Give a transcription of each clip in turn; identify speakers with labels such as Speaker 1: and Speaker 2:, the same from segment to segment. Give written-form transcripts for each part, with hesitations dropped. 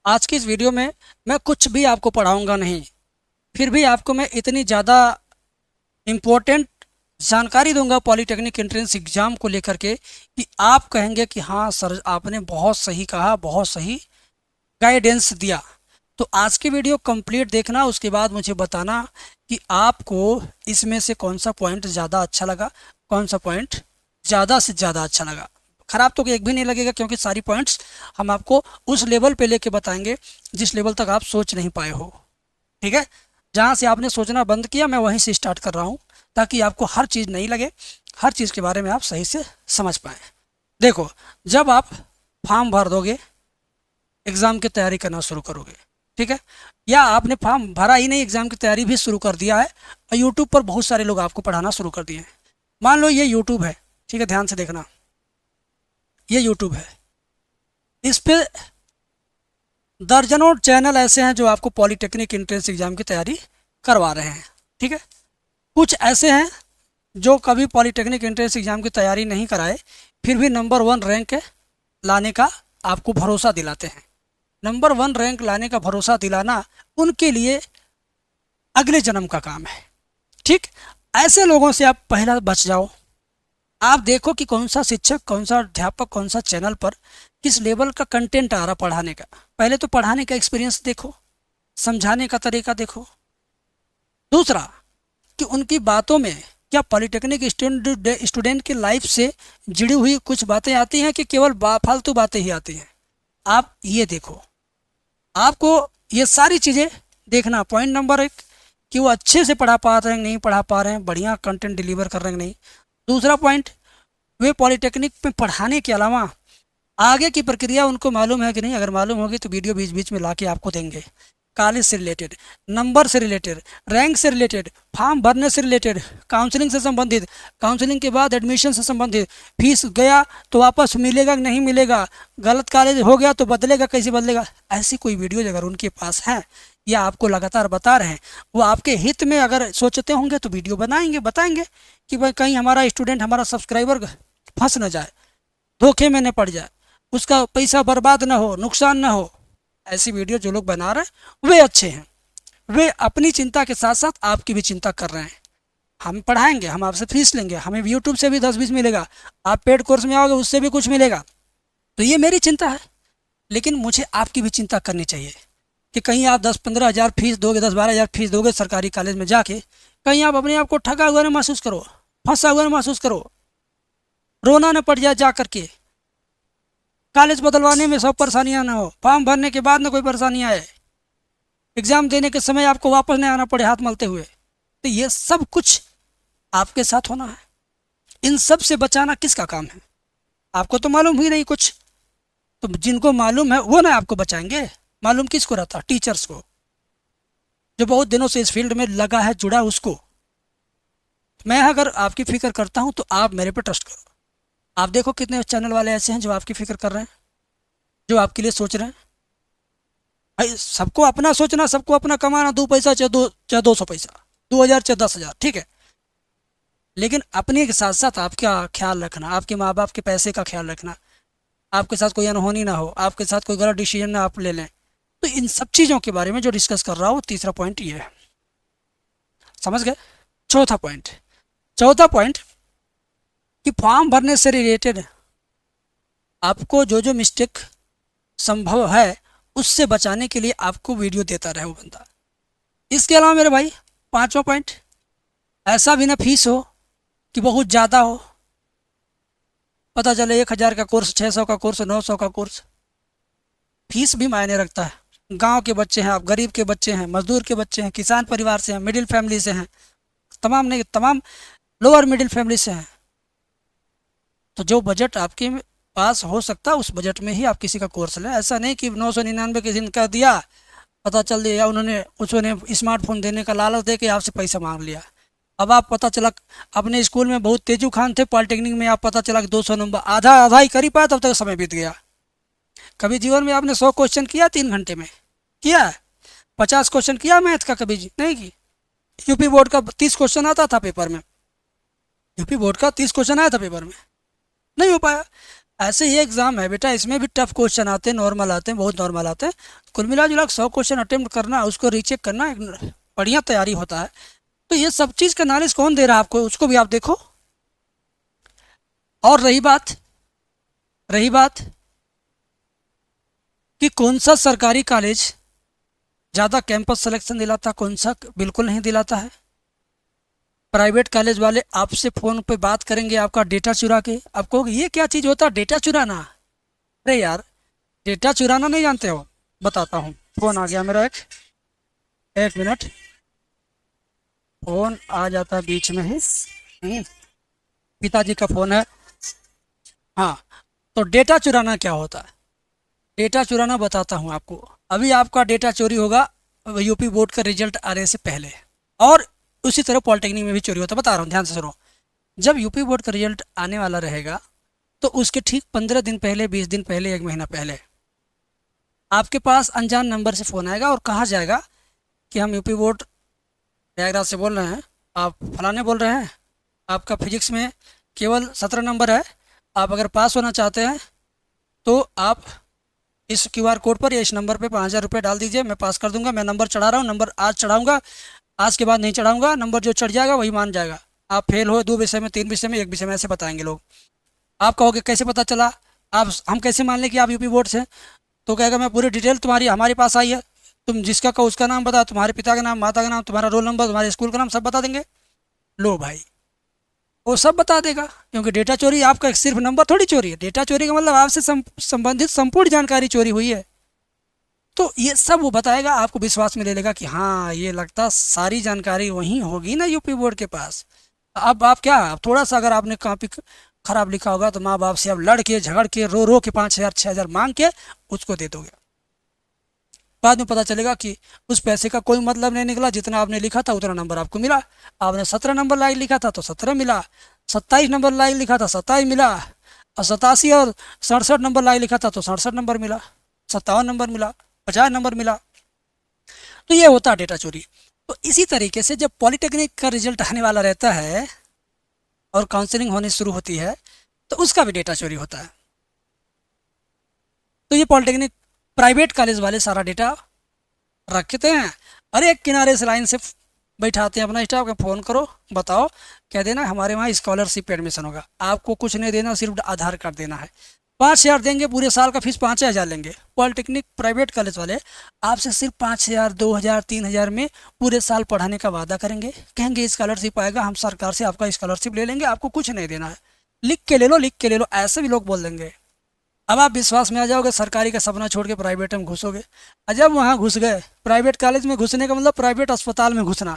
Speaker 1: आज की इस वीडियो में मैं कुछ भी आपको पढ़ाऊंगा नहीं, फिर भी आपको मैं इतनी ज़्यादा इम्पोर्टेंट जानकारी दूंगा पॉलिटेक्निक एंट्रेंस एग्ज़ाम को लेकर के कि आप कहेंगे कि हाँ सर, आपने बहुत सही कहा, बहुत सही गाइडेंस दिया। तो आज की वीडियो कंप्लीट देखना, उसके बाद मुझे बताना कि आपको इसमें से कौन सा पॉइंट ज़्यादा अच्छा लगा, कौन सा पॉइंट ज़्यादा से ज़्यादा अच्छा लगा। खराब तो एक भी नहीं लगेगा, क्योंकि सारी पॉइंट्स हम आपको उस लेवल पे लेके बताएंगे जिस लेवल तक आप सोच नहीं पाए हो। ठीक है, जहाँ से आपने सोचना बंद किया मैं वहीं से स्टार्ट कर रहा हूँ, ताकि आपको हर चीज़ नहीं लगे, हर चीज़ के बारे में आप सही से समझ पाएँ। देखो, जब आप फॉर्म भर दोगे, एग्ज़ाम की तैयारी करना शुरू करोगे, ठीक है, या आपने फॉर्म भरा ही नहीं, एग्ज़ाम की तैयारी भी शुरू कर दिया है और यूट्यूब पर बहुत सारे लोग आपको पढ़ाना शुरू कर दिए हैं। मान लो ये यूट्यूब है, ठीक है, ध्यान से देखना, ये यूट्यूब है, इस पे दर्जनों चैनल ऐसे हैं जो आपको पॉलिटेक्निक एंट्रेंस एग्ज़ाम की तैयारी करवा रहे हैं। ठीक है, कुछ ऐसे हैं जो कभी पॉलिटेक्निक एंट्रेंस एग्ज़ाम की तैयारी नहीं कराए, फिर भी नंबर वन रैंक लाने का आपको भरोसा दिलाते हैं। नंबर वन रैंक लाने का भरोसा दिलाना उनके लिए अगले जन्म का काम है। ठीक, ऐसे लोगों से आप पहला बच जाओ। आप देखो कि कौन सा शिक्षक, कौन सा अध्यापक, कौन सा चैनल पर किस लेवल का कंटेंट आ रहा पढ़ाने का। पहले तो पढ़ाने का एक्सपीरियंस देखो, समझाने का तरीका देखो। दूसरा, कि उनकी बातों में क्या पॉलिटेक्निक स्टूडेंट की लाइफ से जुड़ी हुई कुछ बातें आती हैं कि केवल फालतू बातें ही आती हैं। आप ये देखो, आपको ये सारी चीज़ें देखना। पॉइंट नंबर एक, कि वो अच्छे से पढ़ा पा रहे हैं नहीं पढ़ा पा रहे हैं, बढ़िया कंटेंट डिलीवर कर रहे हैं नहीं। दूसरा पॉइंट, वे पॉलिटेक्निक में पढ़ाने के अलावा आगे की प्रक्रिया उनको मालूम है कि नहीं। अगर मालूम होगी तो वीडियो बीच बीच में ला के आपको देंगे। कॉलेज से रिलेटेड, नंबर से रिलेटेड, रैंक से रिलेटेड, फॉर्म भरने से रिलेटेड, काउंसलिंग से संबंधित, काउंसलिंग के बाद एडमिशन से संबंधित, फीस गया तो वापस मिलेगा कि नहीं मिलेगा, गलत कॉलेज हो गया तो बदलेगा, कैसे बदलेगा। ऐसी कोई वीडियोज अगर उनके पास है या आपको लगातार बता रहे हैं, वो आपके हित में अगर सोचते होंगे तो वीडियो बनाएंगे, बताएंगे कि भाई कहीं हमारा स्टूडेंट, हमारा सब्सक्राइबर फंस न जाए, धोखे में न पड़ जाए, उसका पैसा बर्बाद ना हो, नुकसान ना हो। ऐसी वीडियो जो लोग बना रहे हैं वे अच्छे हैं, वे अपनी चिंता के साथ साथ आपकी भी चिंता कर रहे हैं। हम पढ़ाएंगे, हम आपसे फीस लेंगे, हमें यूट्यूब से भी 10-20 मिलेगा, आप पेड कोर्स में आओगे उससे भी कुछ मिलेगा। तो ये मेरी चिंता है, लेकिन मुझे आपकी भी चिंता करनी चाहिए कि कहीं आप 10-15 हज़ार फीस दोगे, 10-12 हज़ार फीस दोगे सरकारी कॉलेज में जाके, कहीं आप अपने आप को ठगा हुआ ना महसूस करो, फंसा हुआ ना महसूस करो, रोना न पड़ जाए जा करके। कॉलेज बदलवाने में सब परेशानियां ना हो, फॉर्म भरने के बाद ना कोई परेशानी आए, एग्ज़ाम देने के समय आपको वापस नहीं आना पड़े हाथ मलते हुए। तो ये सब कुछ आपके साथ होना है। इन सब से बचाना किसका काम है? आपको तो मालूम ही नहीं कुछ, तो जिनको मालूम है वो ना आपको बचाएंगे। मालूम किसको रहता? टीचर्स को, जो बहुत दिनों से इस फील्ड में लगा है, जुड़ा उसको। मैं अगर आपकी फिक्र करता हूँ तो आप मेरे पे ट्रस्ट करो। आप देखो कितने चैनल वाले ऐसे हैं जो आपकी फिक्र कर रहे हैं, जो आपके लिए सोच रहे हैं। भाई सबको अपना सोचना, सबको अपना कमाना, 2 पैसा चाहे 200 पैसा, 2 हज़ार चाहे 10 हज़ार, ठीक है, लेकिन अपने के साथ साथ आपका ख्याल रखना, आपके माँ बाप के पैसे का ख्याल रखना, आपके साथ कोई अनहोनी ना हो, आपके साथ कोई गलत डिसीजन ना आप ले लें। तो इन सब चीज़ों के बारे में जो डिस्कस कर रहा हूँ, तीसरा पॉइंट ये है, समझ गए। चौथा पॉइंट कि फॉर्म भरने से रिलेटेड आपको जो जो मिस्टेक संभव है उससे बचाने के लिए आपको वीडियो देता रहे वो बंदा। इसके अलावा मेरे भाई, पांचवा पॉइंट, ऐसा भी ना फीस हो कि बहुत ज़्यादा हो, पता चले 1 हज़ार का कोर्स, 600 का कोर्स, 900 का कोर्स। फीस भी मायने रखता है। गांव के बच्चे हैं आप, गरीब के बच्चे हैं, मजदूर के बच्चे हैं, किसान परिवार से हैं, मिडिल फैमिली से हैं, तमाम नहीं तमाम लोअर मिडिल फैमिली से हैं। तो जो बजट आपके पास हो सकता है उस बजट में ही आप किसी का कोर्स लें। ऐसा नहीं कि 999 किसी ने कर दिया, पता चल दिया उन्होंने स्मार्टफोन देने का लालच दे के आपसे पैसा मांग लिया। अब आप पता चला अपने स्कूल में बहुत तेजू खान थे, पॉलिटेक्निक में आप पता चला कि 200 नंबर, आधा आधा ही कर ही पाया, तब तक समय बीत गया। कभी जीवन में आपने 100 क्वेश्चन किया 3 घंटे में? किया? 50 क्वेश्चन किया मैथ का? कभी नहीं की। यूपी बोर्ड का 30 क्वेश्चन आता था पेपर में, यूपी बोर्ड का 30 क्वेश्चन आया था पेपर में, नहीं हो पाया। ऐसे ही एग्ज़ाम है बेटा, इसमें भी टफ क्वेश्चन आते हैं, नॉर्मल आते हैं, बहुत नॉर्मल आते हैं। कुल मिला जुला 100 क्वेश्चन अटेम्प्ट करना, उसको रीचेक करना, एक बढ़िया तैयारी होता है। तो ये सब चीज़ का नॉलेज कौन दे रहा है आपको, उसको भी आप देखो। और रही बात कि कौन सा सरकारी कॉलेज ज़्यादा कैंपस सिलेक्शन दिलाता, कौन सा बिल्कुल नहीं दिलाता है। प्राइवेट कॉलेज वाले आपसे फ़ोन पे बात करेंगे, आपका डेटा चुरा के। आप कहोगे ये क्या चीज़ होता है डेटा चुराना। अरे यार, डेटा चुराना नहीं जानते हो, बताता हूँ। फ़ोन आ गया मेरा, एक मिनट, फ़ोन आ जाता है बीच में ही। पिताजी का फ़ोन है। हाँ, तो डेटा चुराना क्या होता है, डेटा चुराना बताता हूँ आपको। अभी आपका डेटा चोरी होगा यूपी बोर्ड का रिजल्ट आने से पहले, और उसी तरह पॉलिटेक्निक में भी चोरी होता है, बता रहा हूँ ध्यान से सुनो। जब यूपी बोर्ड का रिजल्ट आने वाला रहेगा तो उसके ठीक 15 दिन पहले, 20 दिन पहले, 1 महीना पहले आपके पास अनजान नंबर से फ़ोन आएगा और कहा जाएगा कि हम यूपी बोर्ड प्रयागराज से बोल रहे हैं, आप फलाने बोल रहे हैं, आपका फिजिक्स में केवल 17 नंबर है, आप अगर पास होना चाहते हैं तो आप इस क्यूआर कोड पर या इस नंबर पे 5,000 रुपये डाल दीजिए, मैं पास कर दूंगा। मैं नंबर चढ़ा रहा हूँ, नंबर आज चढ़ाऊंगा, आज के बाद नहीं चढ़ाऊंगा, नंबर जो चढ़ जाएगा वही मान जाएगा। आप फेल हो 2 विषय में, 3 विषय में, 1 विषय में, ऐसे बताएंगे लोग। आप कहोगे कैसे पता चला, आप हम कैसे मान लें कि आप यूपी बोर्ड से। तो कहेगा मैं पूरी डिटेल तुम्हारी हमारे पास आई है, तुम जिसका कहो उसका नाम बता, तुम्हारे पिता का नाम, माता का नाम, तुम्हारा रोल नंबर, तुम्हारे स्कूल का नाम, सब बता देंगे। लो भाई, वो सब बता देगा, क्योंकि डेटा चोरी आपका सिर्फ नंबर थोड़ी चोरी है। डेटा चोरी का मतलब आपसे संबंधित संपूर्ण जानकारी चोरी हुई है। तो ये सब वो बताएगा, आपको विश्वास में ले लेगा कि हाँ ये लगता सारी जानकारी वहीं होगी ना यूपी बोर्ड के पास। अब आप क्या, अब थोड़ा सा अगर आपने कॉपी खराब लिखा होगा तो माँ बाप से अब लड़ के झगड़ के रो रो के 5,000 6,000 मांग के उसको दे दोगे। बाद में पता चलेगा कि उस पैसे का कोई मतलब नहीं निकला, जितना आपने लिखा था उतना नंबर आपको मिला। आपने 17 नंबर लाइन लिखा था तो 17 मिला, 27 नंबर लाइन लिखा था 27 मिला, और 87 और 67 नंबर लाइन लिखा था तो 67 नंबर मिला, 57 नंबर मिला, 50 नंबर मिला। तो ये होता है डेटा चोरी। तो इसी तरीके से जब पॉलिटेक्निक का रिजल्ट आने वाला रहता है और काउंसलिंग होनी शुरू होती है तो उसका भी डेटा चोरी होता है। तो ये पॉलिटेक्निक प्राइवेट कॉलेज वाले सारा डेटा रखते हैं, अरे एक किनारे से लाइन से बैठाते हैं अपना स्टाफ का, फ़ोन करो बताओ, कह देना हमारे वहाँ स्कॉलरशिप पे एडमिशन होगा। आपको कुछ नहीं देना, सिर्फ आधार कार्ड देना है। 5,000 देंगे, पूरे साल का फीस 5,000 लेंगे। पॉलिटेक्निक प्राइवेट कॉलेज वाले आपसे सिर्फ 5,000, 2,000, 3,000 में पूरे साल पढ़ाने का वादा करेंगे। कहेंगे स्कॉलरशिप आएगा, हम सरकार से आपका स्कॉलरशिप ले लेंगे, आपको कुछ नहीं देना है, लिख के ले लो, लिख के ले लो, ऐसे भी लोग बोल देंगे। अब आप विश्वास में आ जाओगे, सरकारी का सपना छोड़ के प्राइवेट में घुसोगे। और जब वहाँ घुस गए, प्राइवेट कॉलेज में घुसने का मतलब प्राइवेट अस्पताल में घुसना।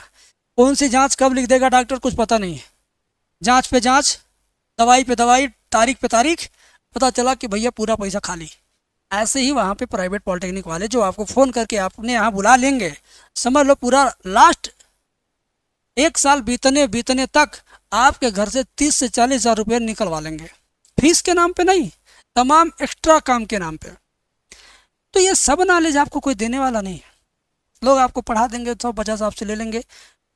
Speaker 1: कौन सी जांच कब लिख देगा डॉक्टर कुछ पता नहीं है, जांच पे जांच, दवाई पे दवाई, तारीख पे तारीख, पता चला कि भैया पूरा पैसा खाली। ऐसे ही वहाँ पे प्राइवेट पॉलिटेक्निक वाले जो आपको फ़ोन करके अपने यहाँ बुला लेंगे, समझ लो पूरा लास्ट 1 साल बीतने बीतने तक आपके घर से 30 से 40,000 रुपये निकलवा लेंगे, फीस के नाम पे नहीं, तमाम एक्स्ट्रा काम के नाम पे। तो ये सब नॉलेज आपको कोई देने वाला नहीं है। लोग आपको पढ़ा देंगे, 150 आपसे ले लेंगे,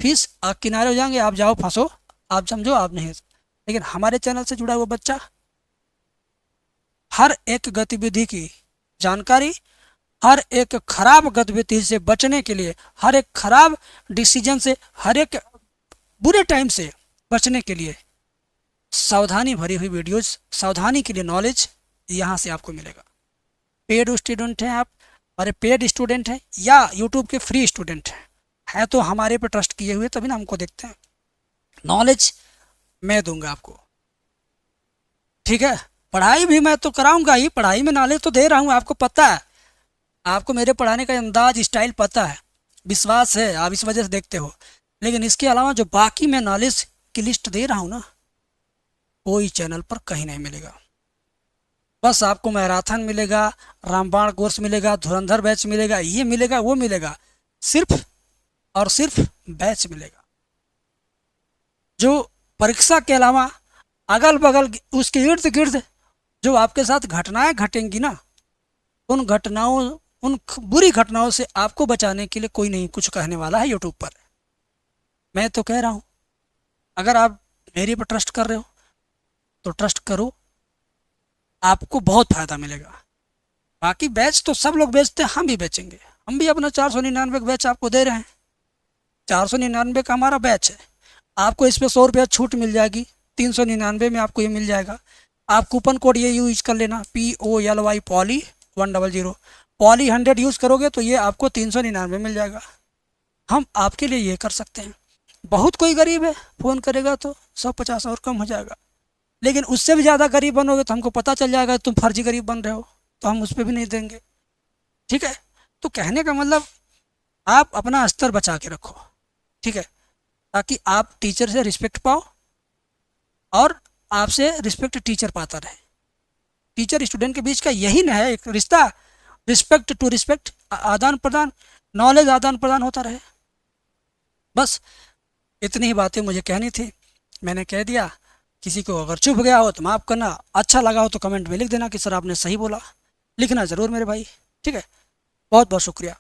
Speaker 1: फीस आप किनारे हो जाएंगे, आप जाओ फंसो, आप समझो आप नहीं। लेकिन हमारे चैनल से जुड़ा हुआ बच्चा हर एक गतिविधि की जानकारी, हर एक खराब गतिविधि से बचने के लिए, हर एक खराब डिसीजन से, हर एक बुरे टाइम से बचने के लिए सावधानी भरी हुई वीडियोस, सावधानी के लिए नॉलेज यहाँ से आपको मिलेगा। पेड स्टूडेंट हैं आप, अरे पेड स्टूडेंट हैं या यूट्यूब के फ्री स्टूडेंट हैं, तो हमारे पे ट्रस्ट किए हुए तभी ना हमको देखते हैं। नॉलेज मैं दूंगा आपको, ठीक है। पढ़ाई भी मैं तो कराऊंगा ही, पढ़ाई में नॉलेज तो दे रहा हूँ, आपको पता है, आपको मेरे पढ़ाने का अंदाज स्टाइल पता है, विश्वास है, आप इस वजह से देखते हो। लेकिन इसके अलावा जो बाकी मैं नॉलेज की लिस्ट दे रहा हूँ ना, कोई चैनल पर कहीं नहीं मिलेगा। बस आपको मैराथन मिलेगा, रामबाण कोर्स मिलेगा, धुरंधर बैच मिलेगा, ये मिलेगा वो मिलेगा, सिर्फ और सिर्फ बैच मिलेगा। जो परीक्षा के अलावा अगल बगल उसके इर्द गिर्द जो आपके साथ घटनाएं घटेंगी ना, उन घटनाओं, उन बुरी घटनाओं से आपको बचाने के लिए कोई नहीं कुछ कहने वाला है यूट्यूब पर। मैं तो कह रहा हूँ, अगर आप मेरे पर ट्रस्ट कर रहे हो तो ट्रस्ट करो, आपको बहुत फ़ायदा मिलेगा। बाकी बैच तो सब लोग बेचते हैं, हम भी बेचेंगे। हम भी अपना 499 का बैच आपको दे रहे हैं। 499 का हमारा बैच है। आपको इस पर 100 रुपया छूट मिल जाएगी। 399 में आपको ये मिल जाएगा। आप कूपन कोड ये यूज कर लेना, POLY पॉली 100, पॉली 100 यूज़ करोगे तो ये आपको 399 मिल जाएगा। हम आपके लिए ये कर सकते हैं। बहुत कोई गरीब है, फ़ोन करेगा तो 150 और कम हो जाएगा। लेकिन उससे भी ज़्यादा गरीब बनोगे तो हमको पता चल जाएगा तुम फर्जी गरीब बन रहे हो, तो हम उस पर भी नहीं देंगे। ठीक है। तो कहने का मतलब आप अपना स्तर बचा के रखो। ठीक है। ताकि आप टीचर से रिस्पेक्ट पाओ और आपसे रिस्पेक्ट टीचर पाता रहे। टीचर स्टूडेंट के बीच का यही ना है एक रिश्ता, रिस्पेक्ट टू रिस्पेक्ट, आदान प्रदान, नॉलेज आदान प्रदान होता रहे। बस इतनी ही बातें मुझे कहनी थी, मैंने कह दिया। किसी को अगर चुभ गया हो तो माफ़ करना, अच्छा लगा हो तो कमेंट में लिख देना कि सर आपने सही बोला। लिखना ज़रूर मेरे भाई। ठीक है। बहुत बहुत शुक्रिया।